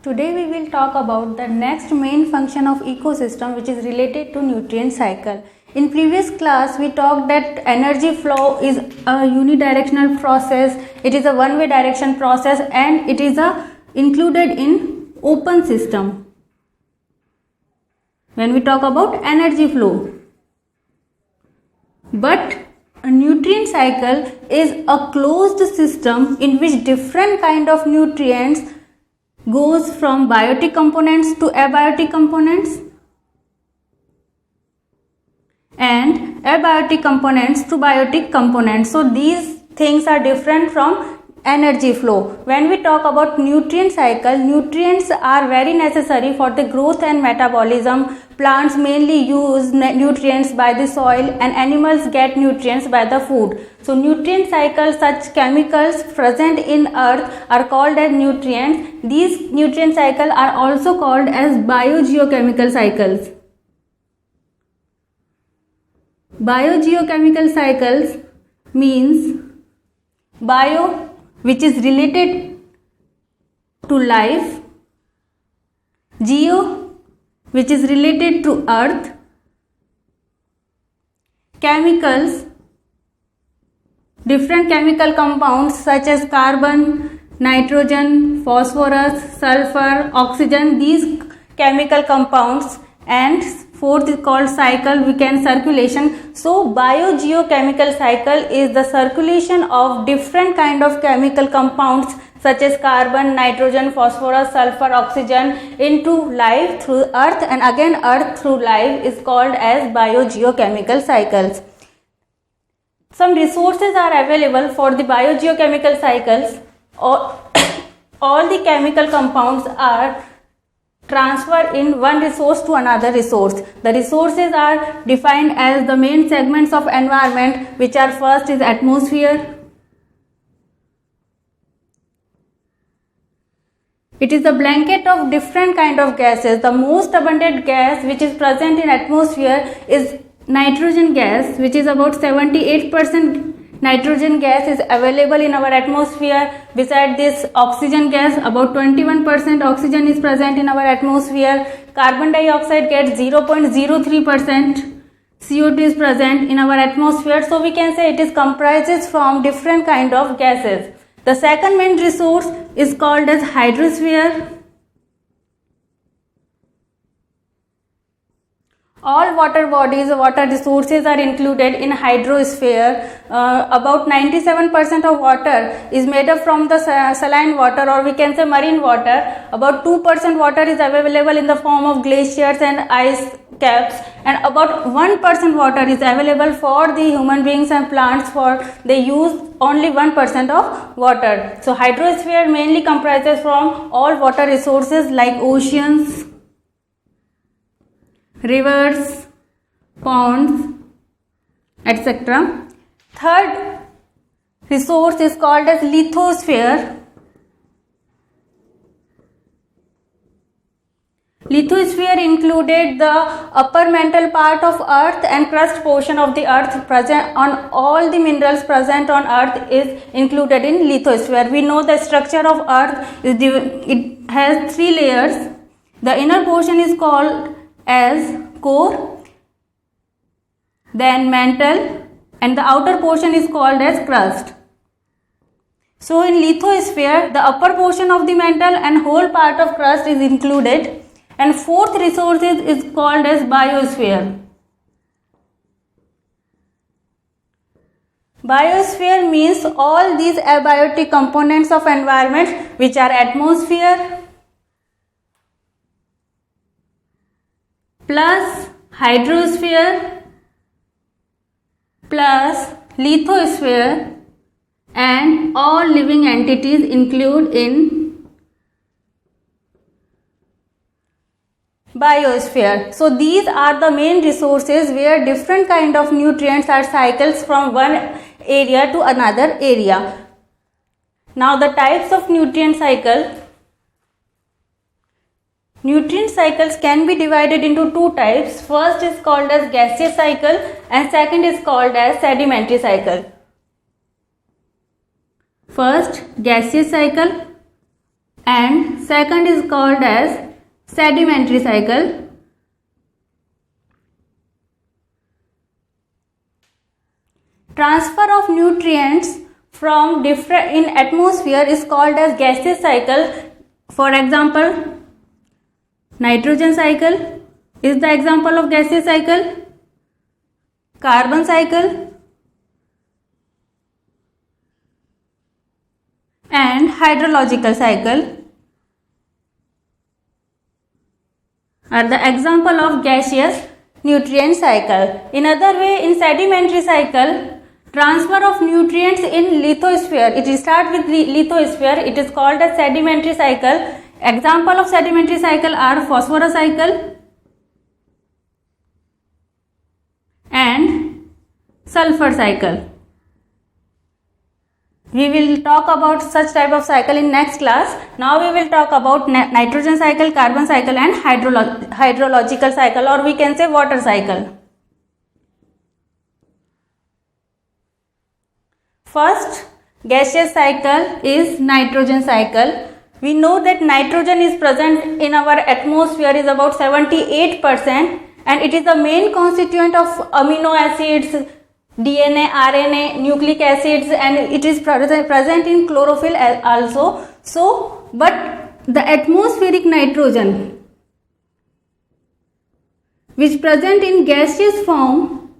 Today we will talk about the next main function of ecosystem, which is related to nutrient cycle. In previous class we talked that energy flow is a unidirectional process, it is a one-way direction process, and it is included in open system when we talk about energy flow. But a nutrient cycle is a closed system in which different kind of nutrients goes from biotic components to abiotic components and abiotic components to biotic components. So these things are different from energy flow. When we talk about nutrient cycle, nutrients are very necessary for the growth and metabolism. Plants mainly use nutrients by the soil and animals get nutrients by the food. So nutrient cycles, such chemicals present in earth are called as nutrients. These nutrient cycles are also called as biogeochemical cycles. Biogeochemical cycles means bio, which is related to life, geo, which is related to earth, chemicals, different chemical compounds such as carbon, nitrogen, phosphorus, sulfur, oxygen, these chemical compounds, and fourth is called cycle, we can circulation. So biogeochemical cycle is the circulation of different kind of chemical compounds such as carbon, nitrogen, phosphorus, sulfur, oxygen into life through earth, and again earth through life is called as biogeochemical cycles. Some resources are available for the biogeochemical cycles. All the chemical compounds are transferred in one resource to another resource. The resources are defined as the main segments of environment, which are first is atmosphere. It is a blanket of different kind of gases. The most abundant gas which is present in atmosphere is nitrogen gas, which is about 78% nitrogen gas is available in our atmosphere. Beside this, oxygen gas, about 21% oxygen is present in our atmosphere. Carbon dioxide gets 0.03%. CO2 is present in our atmosphere. So we can say it is comprises from different kind of gases. The second main resource is called as hydrosphere. All water bodies, water resources are included in hydrosphere. About 97% of water is made up from the saline water, or we can say marine water. About 2% water is available in the form of glaciers and ice caps, and about 1% water is available for the human beings and plants, for they use only 1% of water. So hydrosphere mainly comprises from all water resources like oceans, rivers, ponds, etc. Third resource is called as lithosphere. Lithosphere included the upper mantle part of earth and crust portion of the earth. Present on all the minerals present on earth is included in lithosphere. We know the structure of earth is it has three layers. The inner portion is called as core, then mantle, and the outer portion is called as crust. So in lithosphere, the upper portion of the mantle and whole part of crust is included. And fourth resource is called as biosphere. Biosphere means all these abiotic components of environment, which are atmosphere plus hydrosphere plus lithosphere, and all living entities include in biosphere. So these are the main resources where different kind of nutrients are cycles from one area to another area. Now the types of nutrient cycle. Nutrient cycles can be divided into two types. First is called as gaseous cycle and second is called as sedimentary cycle. First, gaseous cycle. and second is called as sedimentary cycle. Transfer of nutrients from different in atmosphere is called as gaseous cycle. For example, nitrogen cycle is the example of gaseous cycle, carbon cycle, and hydrological cycle are the example of gaseous nutrient cycle. In other way, in sedimentary cycle, transfer of nutrients in lithosphere, it starts with the lithosphere, it is called as sedimentary cycle. Example of sedimentary cycle are phosphorus cycle and sulfur cycle. We will talk about such type of cycle in next class. Now we will talk about nitrogen cycle, carbon cycle and hydrological cycle, or we can say water cycle. First gaseous cycle is nitrogen cycle. We know that nitrogen is present in our atmosphere is about 78%, and it is the main constituent of amino acids, DNA, RNA, nucleic acids, and it is present in chlorophyll also. So, but the atmospheric nitrogen which present in gaseous form,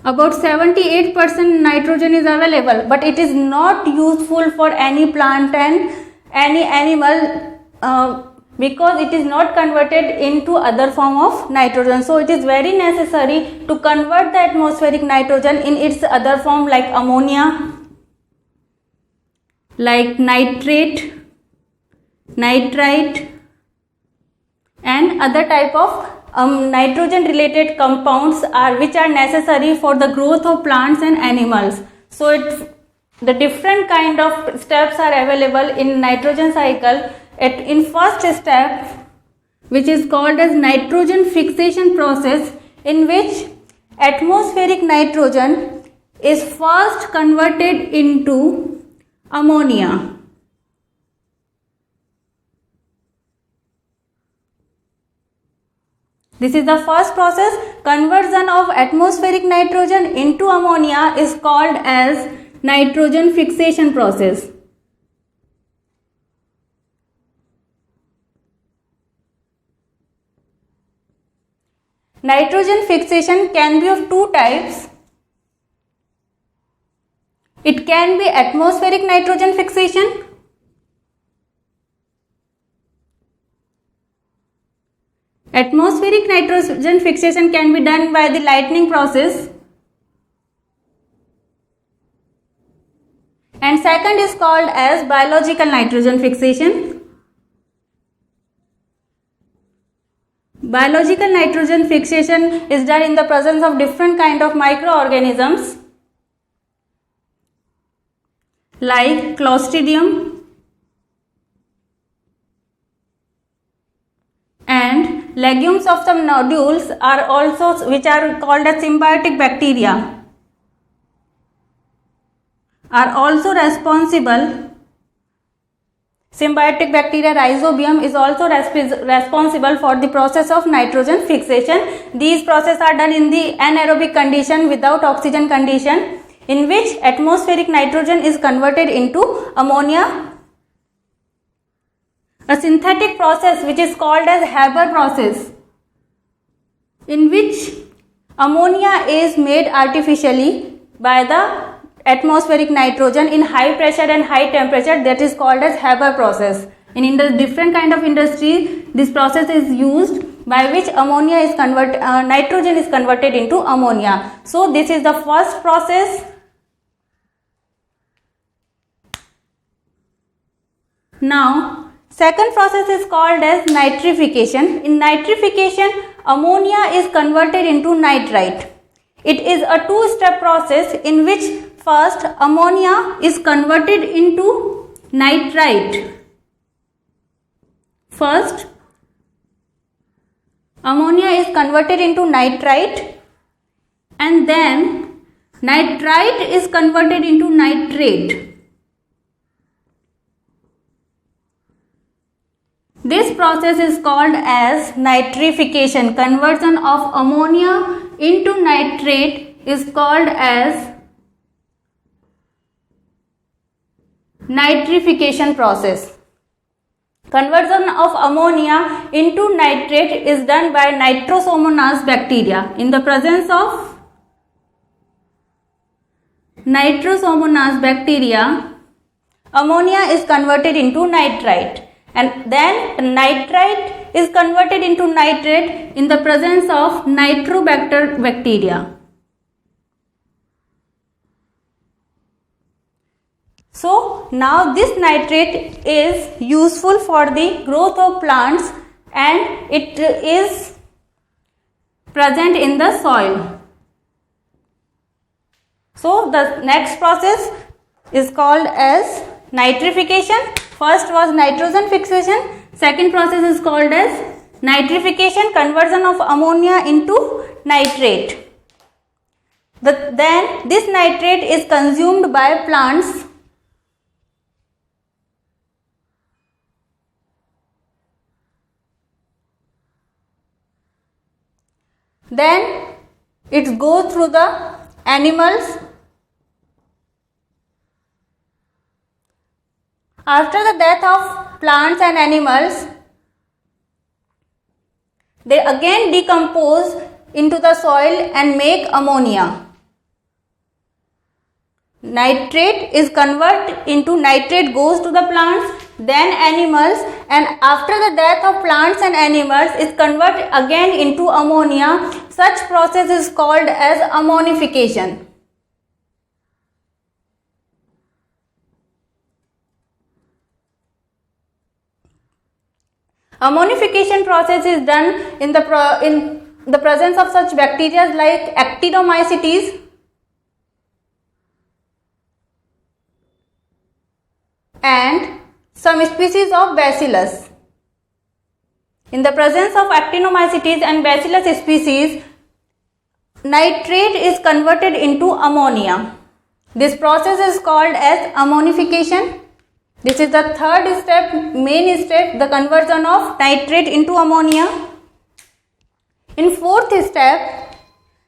about 78% nitrogen is available, but it is not useful for any plant and any animal because it is not converted into other form of nitrogen. So it is very necessary to convert the atmospheric nitrogen in its other form like ammonia, like nitrate, nitrite and other type of nitrogen related compounds are which are necessary for the growth of plants and animals. So the different kind of steps are available in nitrogen cycle. In first step, which is called as nitrogen fixation process, in which atmospheric nitrogen is first converted into ammonia. This is the first process. Conversion of atmospheric nitrogen into ammonia is called as nitrogen fixation process. Nitrogen fixation can be of two types. It can be atmospheric nitrogen fixation Atmospheric nitrogen fixation can be done by the lightning process. And second is called as biological nitrogen fixation. Biological nitrogen fixation is done in the presence of different kind of microorganisms like Clostridium and legumes of some nodules are also which are called as symbiotic bacteria are also responsible. Symbiotic bacteria Rhizobium is also responsible for the process of nitrogen fixation. These processes are done in the anaerobic condition without oxygen condition, in which atmospheric nitrogen is converted into ammonia. A synthetic process which is called as Haber process, in which ammonia is made artificially by the atmospheric nitrogen in high pressure and high temperature, that is called as Haber process. In the different kind of industry, this process is used by which ammonia is nitrogen is converted into ammonia. So this is the first process. Now second process is called as nitrification. In nitrification, ammonia is converted into nitrite. It is a two-step process in which first ammonia is converted into nitrite. First ammonia is converted into nitrite and then nitrite is converted into nitrate. This process is called as nitrification. Conversion of ammonia into nitrate is called as nitrification process. Conversion of ammonia into nitrate is done by Nitrosomonas bacteria. In the presence of Nitrosomonas bacteria, ammonia is converted into nitrite, and then nitrite is converted into nitrate in the presence of Nitrobacter bacteria. So now this nitrate is useful for the growth of plants and it is present in the soil. So the next process is called as nitrification. First was nitrogen fixation. Second process is called as nitrification, conversion of ammonia into nitrate. Then this nitrate is consumed by plants. Then it goes through the animals. After the death of plants and animals, they again decompose into the soil and make ammonia. Nitrate is converted into nitrate, goes to the plants, then animals, and after the death of plants and animals is converted again into ammonia. Such process is called as ammonification. Ammonification process is done in the presence of such bacteria like Actinomycetes and some species of Bacillus. In the presence of Actinomycetes and Bacillus species, nitrate is converted into ammonia. This process is called as ammonification. This is the third step, main step, the conversion of nitrate into ammonia. In fourth step,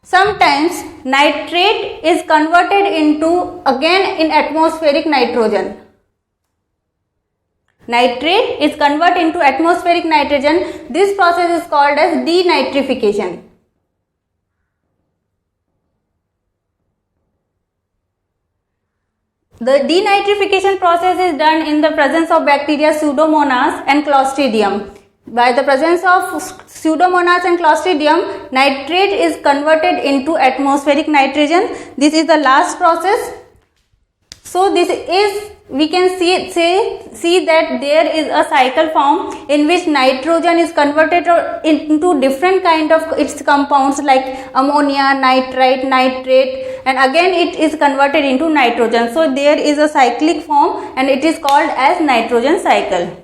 sometimes nitrate is converted into again in atmospheric nitrogen. Nitrate is converted into atmospheric nitrogen. This process is called as denitrification. The denitrification process is done in the presence of bacteria Pseudomonas and Clostridium. By the presence of Pseudomonas and Clostridium, nitrate is converted into atmospheric nitrogen. This is the last process. So this is, we can see that there is a cycle form in which nitrogen is converted into different kind of its compounds like ammonia, nitrite, nitrate, and again it is converted into nitrogen. So there is a cyclic form and it is called as nitrogen cycle.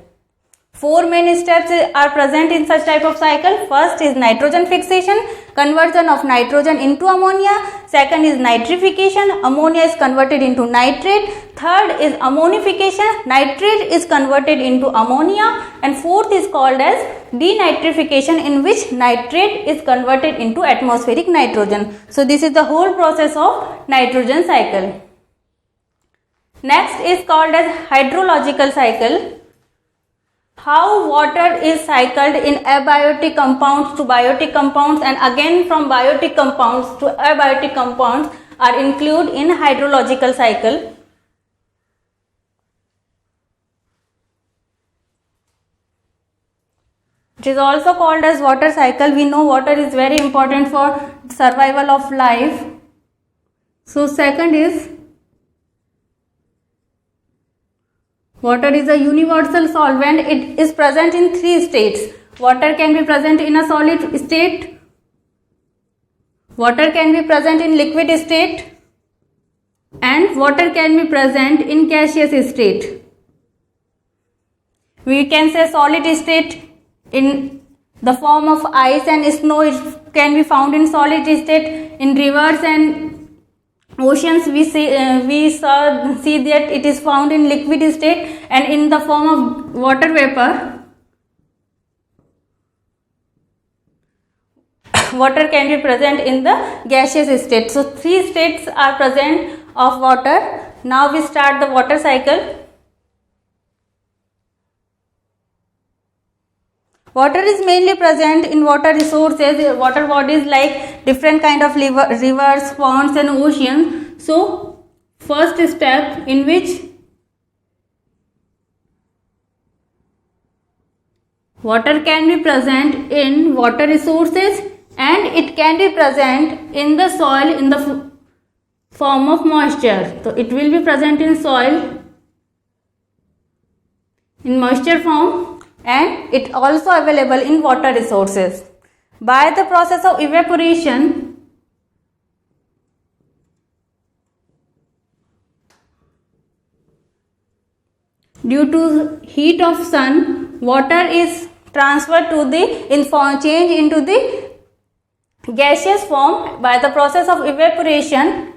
Four main steps are present in such type of cycle. First is nitrogen fixation, conversion of nitrogen into ammonia. Second is nitrification, ammonia is converted into nitrate. Third is ammonification, nitrate is converted into ammonia. And fourth is called as denitrification, in which nitrate is converted into atmospheric nitrogen. So this is the whole process of nitrogen cycle. Next is called as hydrological cycle. How water is cycled in abiotic compounds to biotic compounds and again from biotic compounds to abiotic compounds are included in hydrological cycle. It is also called as water cycle. We know water is very important for survival of life. So second is, water is a universal solvent. It is present in three states. Water can be present in a solid state. Water can be present in liquid state. And water can be present in gaseous state. We can say solid state in the form of ice and snow. It can be found in solid state. In rivers and oceans we see that it is found in liquid state, and in the form of water vapor water can be present in the gaseous state. So 3 states are present of water. Now we start the water cycle. Water is mainly present in water resources, water bodies like different kind of rivers, ponds and oceans. So first step in which water can be present in water resources and it can be present in the soil in the form of moisture. So it will be present in soil in moisture form, and it also available in water resources. By the process of evaporation, due to heat of sun, water is transferred to the change into the gaseous form by the process of evaporation,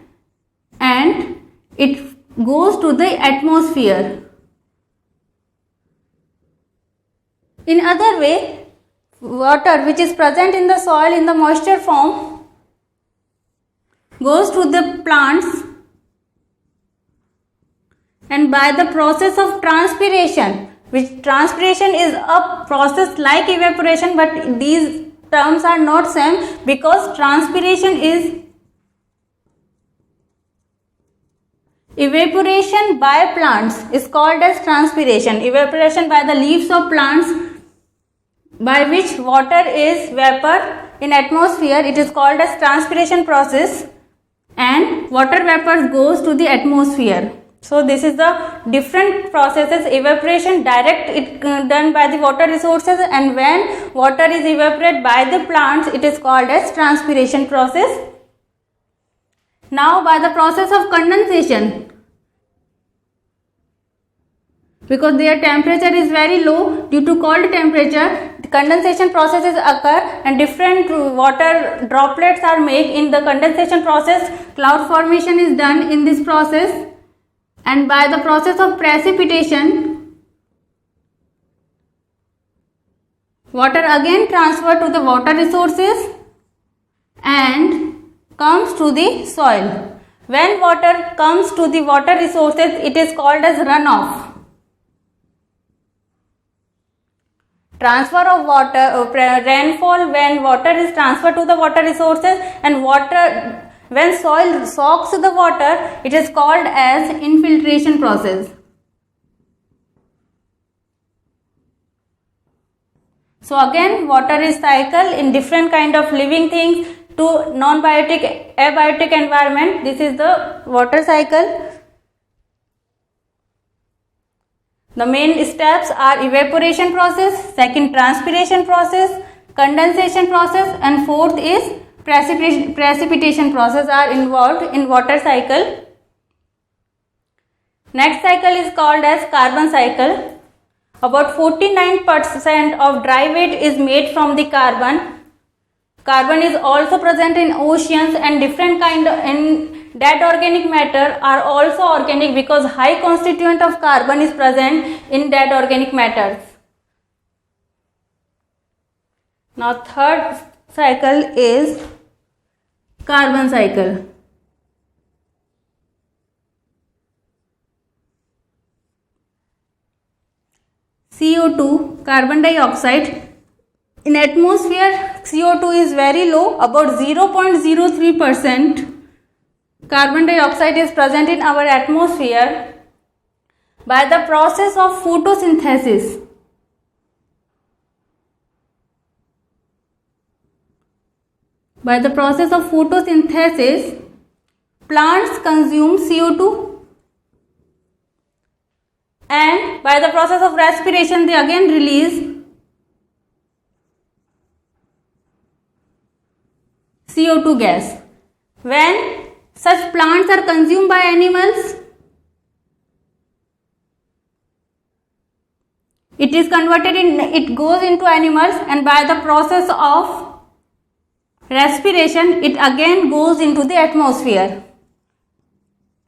and it goes to the atmosphere. In other way, water which is present in the soil in the moisture form goes to the plants, and by the process of transpiration, which transpiration is a process like evaporation, but these terms are not same because transpiration is evaporation by plants is called as transpiration. Evaporation by the leaves of plants, by which water is vapor in atmosphere, it is called as transpiration process, and water vapor goes to the atmosphere. So this is the different processes. Evaporation direct it done by the water resources, and when water is evaporated by the plants, it is called as transpiration process. Now by the process of condensation, because their temperature is very low, due to cold temperature, the condensation processes occur and different water droplets are made in the condensation process. Cloud formation is done in this process, and by the process of precipitation, water again transferred to the water resources and comes to the soil. When water comes to the water resources, it is called as runoff. Transfer of water, rainfall, when water is transferred to the water resources, and water, when soil soaks the water, it is called as infiltration process. So again, water is cycle in different kind of living things to non-biotic, abiotic environment. This is the water cycle. The main steps are evaporation process, second transpiration process, condensation process, and fourth is precipitation process are involved in water cycle. Next cycle is called as carbon cycle. About 49% of dry weight is made from the carbon. Carbon is also present in oceans, and different kind in dead organic matter are also organic because high constituent of carbon is present in dead organic matters. Now third cycle is carbon cycle. CO2, carbon dioxide. In atmosphere, CO2 is very low, about 0.03%. Carbon dioxide is present in our atmosphere. By the process of photosynthesis, plants consume CO2, and by the process of respiration, they again release CO2 gas. When such plants are consumed by animals, it is converted in, it goes into animals, and by the process of respiration, it again goes into the atmosphere.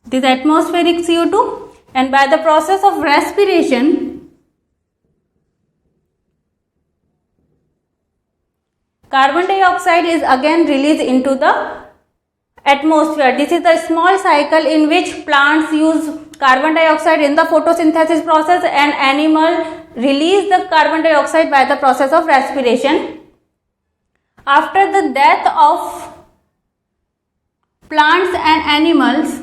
It is atmospheric CO2, and by the process of respiration, carbon dioxide is again released into the atmosphere. This is the small cycle in which plants use carbon dioxide in the photosynthesis process and animal release the carbon dioxide by the process of respiration. After the death of plants and animals,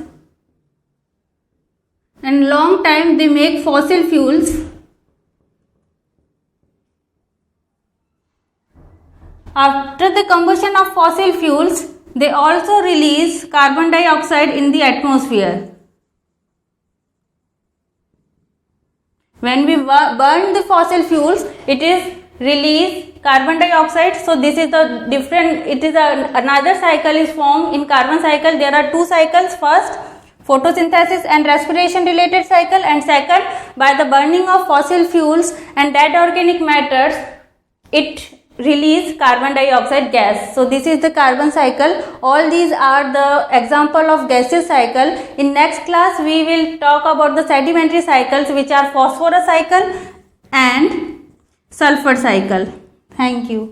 and long time they make fossil fuels. After the combustion of fossil fuels, they also release carbon dioxide in the atmosphere. When we burn the fossil fuels, it is release carbon dioxide. So this is the different, it is another cycle is formed in carbon cycle. There are two cycles. First, photosynthesis and respiration related cycle, and second, by the burning of fossil fuels and dead organic matters, it release carbon dioxide gas. So this is the carbon cycle. All these are the example of gaseous cycle. In next class we will talk about the sedimentary cycles, which are phosphorus cycle and sulfur cycle. Thank you.